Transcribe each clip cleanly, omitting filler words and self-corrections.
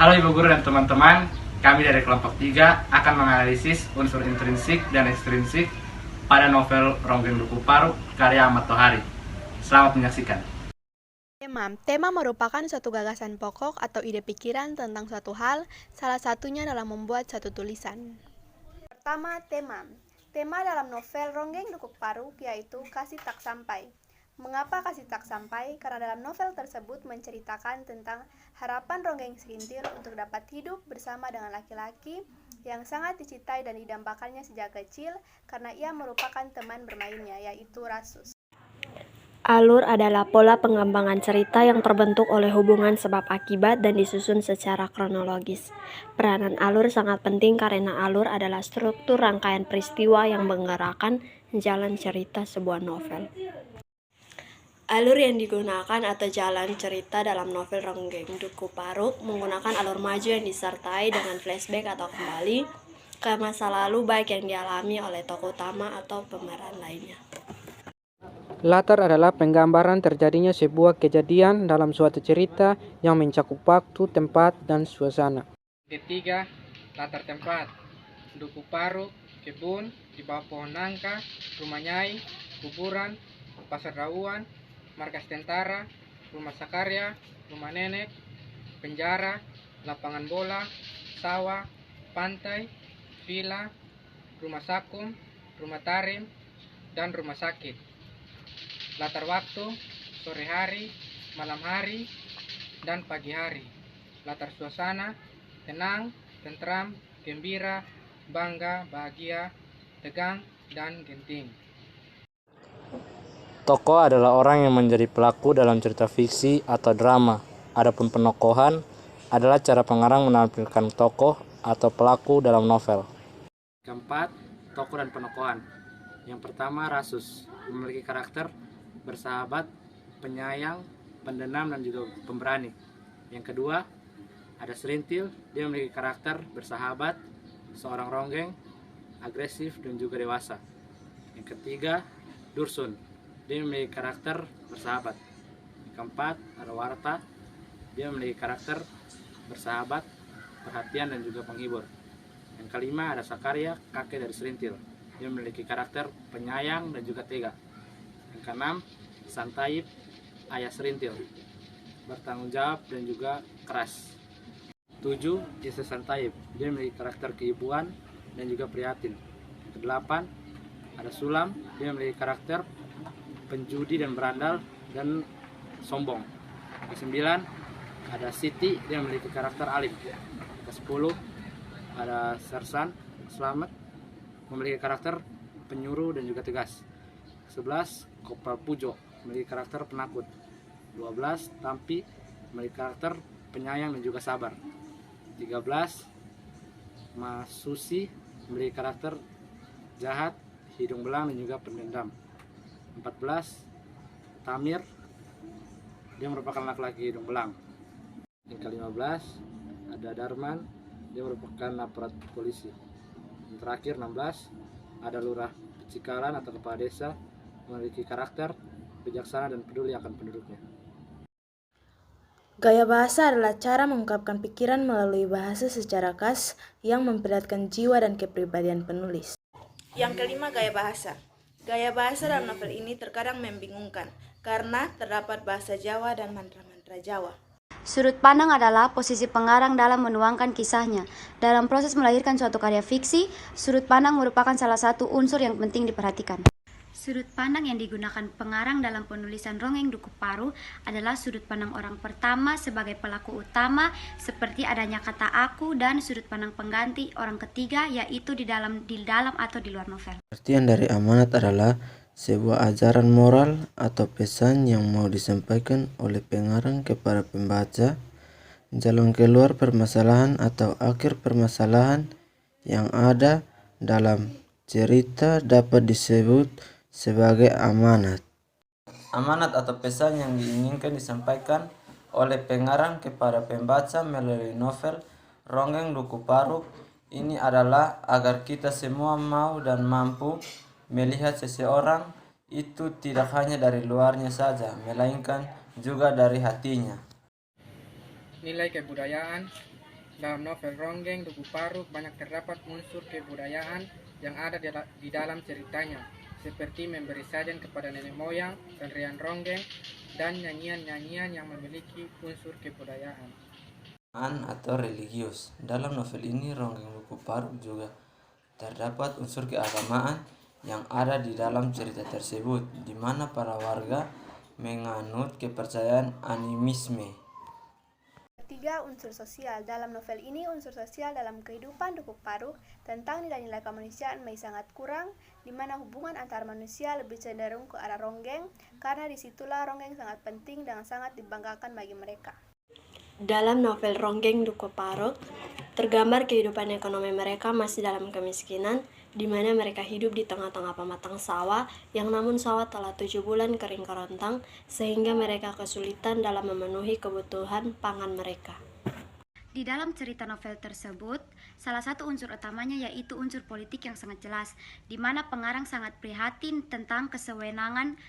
Halo Ibu Guru dan teman-teman, kami dari kelompok 3 akan menganalisis unsur intrinsik dan ekstrinsik pada novel Ronggeng Dukuh Paruk karya Ahmad Tohari. Selamat menyaksikan. Tema merupakan suatu gagasan pokok atau ide pikiran tentang suatu hal, salah satunya dalam membuat satu tulisan. Pertama, tema. Tema dalam novel Ronggeng Dukuh Paruk yaitu kasih tak sampai. Mengapa kasih tak sampai? Karena dalam novel tersebut menceritakan tentang harapan Ronggeng Serintil untuk dapat hidup bersama dengan laki-laki yang sangat dicintai dan didambakannya sejak kecil karena ia merupakan teman bermainnya, yaitu Rasus. Alur adalah pola pengembangan cerita yang terbentuk oleh hubungan sebab akibat dan disusun secara kronologis. Peranan alur sangat penting karena alur adalah struktur rangkaian peristiwa yang menggerakkan jalan cerita sebuah novel. Alur yang digunakan atau jalan cerita dalam novel Ronggeng Dukuh Paruk menggunakan alur maju yang disertai dengan flashback atau kembali ke masa lalu baik yang dialami oleh tokoh utama atau pemeran lainnya. Latar adalah penggambaran terjadinya sebuah kejadian dalam suatu cerita yang mencakup waktu, tempat, dan suasana. Ketiga, latar tempat. Dukuh Paruk, kebun, di bawah pohon nangka, rumah nyai, kuburan, pasar Dauan, markas tentara, rumah Sakarya, rumah nenek, penjara, lapangan bola, sawah, pantai, villa, rumah sakum, rumah tarim, dan rumah sakit. Latar waktu, sore hari, malam hari, dan pagi hari. Latar suasana, tenang, tentram, gembira, bangga, bahagia, tegang, dan genting. Tokoh adalah orang yang menjadi pelaku dalam cerita fiksi atau drama. Adapun penokohan adalah cara pengarang menampilkan tokoh atau pelaku dalam novel. Keempat, tokoh dan penokohan. Yang pertama, Rasus, memiliki karakter bersahabat, penyayang, pendenam, dan juga pemberani. Yang kedua, ada Serintil, dia memiliki karakter bersahabat, seorang ronggeng, agresif, dan juga dewasa. Yang ketiga, Dursun, dia memiliki karakter bersahabat. Yang keempat, ada Warta, dia memiliki karakter bersahabat, perhatian, dan juga penghibur. Yang kelima, ada Sakarya, kakek dari Serintil, dia memiliki karakter penyayang dan juga tega. Yang keenam, Santaib, ayah Serintil, bertanggung jawab dan juga keras. 7. Istri Santaib, dia memiliki karakter keibuan dan juga prihatin. Yang kedelapan, ada Sulam, dia memiliki karakter penjudi dan berandal dan sombong. Yang sembilan, ada Siti, dia memiliki karakter alim. Yang 10, ada Sersan Selamat, memiliki karakter penyuruh dan juga tegas. 11, Kopral Pujo, memiliki karakter penakut. 12, Tampi, memiliki karakter penyayang dan juga sabar. 13, Mas Susi, memiliki karakter jahat, hidung belang, dan juga pendendam. 14, Tamir, dia merupakan laki-laki hidung belang. Yang ke-15, ada Darman, dia merupakan aparat polisi. Yang terakhir 16, ada Lurah Cikalan atau kepala desa, memiliki karakter bijaksana dan peduli akan penduduknya. Gaya bahasa adalah cara mengungkapkan pikiran melalui bahasa secara khas yang memperlihatkan jiwa dan kepribadian penulis. Yang kelima, gaya bahasa. Gaya bahasa dalam novel ini terkadang membingungkan karena terdapat bahasa Jawa dan mantra-mantra Jawa. Sudut pandang adalah posisi pengarang dalam menuangkan kisahnya. Dalam proses melahirkan suatu karya fiksi, sudut pandang merupakan salah satu unsur yang penting diperhatikan. Sudut pandang yang digunakan pengarang dalam penulisan Ronggeng Dukuh Paruk adalah sudut pandang orang pertama sebagai pelaku utama, seperti adanya kata aku, dan sudut pandang pengganti orang ketiga, yaitu di dalam atau di luar novel. Artian dari amanat adalah sebuah ajaran moral atau pesan yang mau disampaikan oleh pengarang kepada pembaca, jalan keluar permasalahan atau akhir permasalahan yang ada dalam cerita dapat disebut sebagai amanat. Amanat atau pesan yang diinginkan disampaikan oleh pengarang kepada pembaca melalui novel Ronggeng Dukuh Paruk ini adalah agar kita semua mau dan mampu melihat seseorang itu tidak hanya dari luarnya saja, melainkan juga dari hatinya. Nilai kebudayaan, Dalam novel Ronggeng Duku Paruk banyak terdapat unsur kebudayaan yang ada di dalam ceritanya, seperti memberi sajen kepada nenek moyang, tarian ronggeng, dan nyanyian-nyanyian yang memiliki unsur kebudayaan. Atau religius. Dalam novel ini Ronggeng Duku Paruk juga terdapat unsur keagamaan yang ada di dalam cerita tersebut, di mana para warga menganut kepercayaan animisme. Ketiga, unsur sosial. Dalam novel ini, unsur sosial dalam kehidupan Duku Paruk tentang nilai-nilai kemanusiaan masih sangat kurang, di mana hubungan antar manusia lebih cenderung ke arah ronggeng, karena disitulah ronggeng sangat penting dan sangat dibanggakan bagi mereka. Dalam novel Ronggeng Duku Paruk, tergambar kehidupan ekonomi mereka masih dalam kemiskinan, di mana mereka hidup di tengah-tengah pematang sawah, yang namun sawah telah 7 bulan kering kerontang, sehingga mereka kesulitan dalam memenuhi kebutuhan pangan mereka. Di dalam cerita novel tersebut, salah satu unsur utamanya yaitu unsur politik yang sangat jelas, di mana pengarang sangat prihatin tentang kesewenangan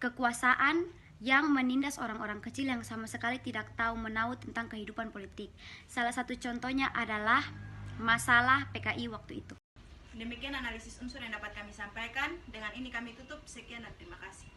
kekuasaan yang menindas orang-orang kecil yang sama sekali tidak tahu menahu tentang kehidupan politik. Salah satu contohnya adalah masalah PKI waktu itu. Demikian analisis unsur yang dapat kami sampaikan. Dengan ini kami tutup. Sekian dan terima kasih.